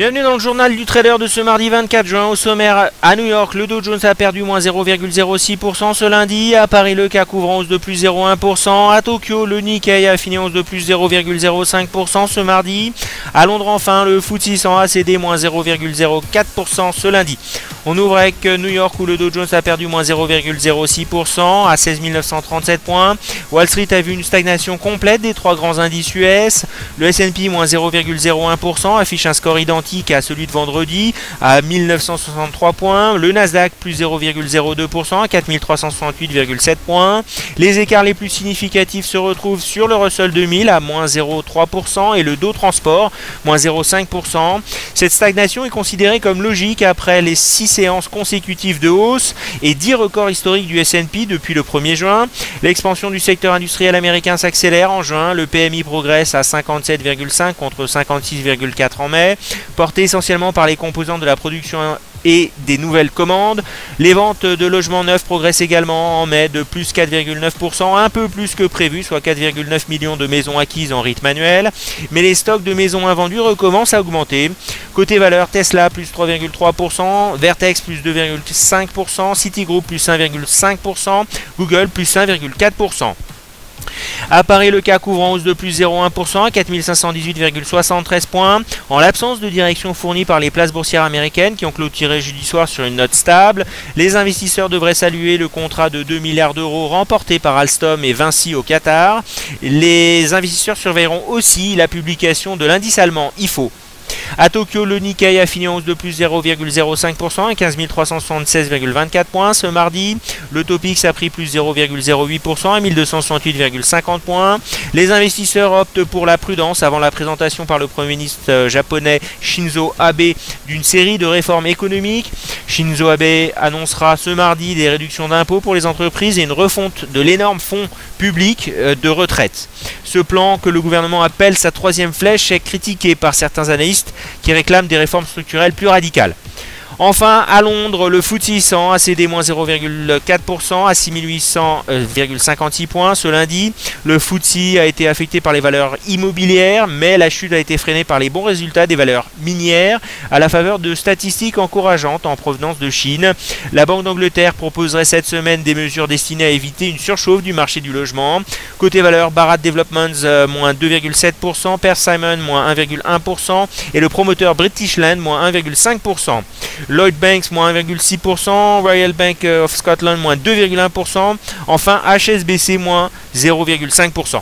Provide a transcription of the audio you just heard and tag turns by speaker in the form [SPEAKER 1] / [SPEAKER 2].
[SPEAKER 1] Bienvenue dans le journal du trader de ce mardi 24 juin. Au sommaire, à New York, le Dow Jones a perdu moins 0,06% ce lundi. À Paris, le CAC ouvre en hausse de plus 0,1%. À Tokyo, le Nikkei a fini en hausse de plus 0,05% ce mardi. À Londres, enfin, le FTSE 100 a cédé moins 0,04% ce lundi. On ouvre avec New York où le Dow Jones a perdu moins 0,06% à 16 937 points. Wall Street a vu une stagnation complète des trois grands indices US. Le S&P moins 0,01% affiche un score identique à celui de vendredi à 1963 points. Le Nasdaq plus 0,02% à 4368,7 points. Les écarts les plus significatifs se retrouvent sur le Russell 2000 à moins 0,3% et le Dow Transport moins 0,5%. Cette stagnation est considérée comme logique après les 6 séances consécutives de hausse et 10 records historiques du S&P depuis le 1er juin. L'expansion du secteur industriel américain s'accélère en juin. Le PMI progresse à 57,5 contre 56,4 en mai, porté essentiellement par les composantes de la production et des nouvelles commandes. Les ventes de logements neufs progressent également en mai de plus 4,9%, un peu plus que prévu, soit 4,9 millions de maisons acquises en rythme annuel. Mais les stocks de maisons invendues recommencent à augmenter. Côté valeur, Tesla plus 3,3%, Vertex plus 2,5%, Citigroup plus 1,5%, Google plus 1,4%. À Paris, le CAC ouvre en hausse de plus 0,1% à 4518,73 points. En l'absence de direction fournie par les places boursières américaines qui ont clôturé jeudi soir sur une note stable, les investisseurs devraient saluer le contrat de 2 milliards d'euros remporté par Alstom et Vinci au Qatar. Les investisseurs surveilleront aussi la publication de l'indice allemand IFO. À Tokyo, le Nikkei a fini en hausse de plus 0,05% à 15 376,24 points ce mardi. Le Topix a pris plus 0,08% à 1268,50 points. Les investisseurs optent pour la prudence avant la présentation par le Premier ministre japonais Shinzo Abe d'une série de réformes économiques. Shinzo Abe annoncera ce mardi des réductions d'impôts pour les entreprises et une refonte de l'énorme fonds public de retraite. Ce plan, que le gouvernement appelle sa troisième flèche, est critiqué par certains analystes qui réclament des réformes structurelles plus radicales. Enfin, à Londres, le FTSE 100 a cédé moins 0,4% à 6800,56 points ce lundi. Le FTSE a été affecté par les valeurs immobilières, mais la chute a été freinée par les bons résultats des valeurs minières à la faveur de statistiques encourageantes en provenance de Chine. La Banque d'Angleterre proposerait cette semaine des mesures destinées à éviter une surchauffe du marché du logement. Côté valeur, Bharat Developments moins 2,7%, Persimmon moins 1,1% et le promoteur British Land moins 1,5%. Lloyds Banks moins 1,6%, Royal Bank of Scotland moins 2,1%, enfin HSBC moins 0,5%.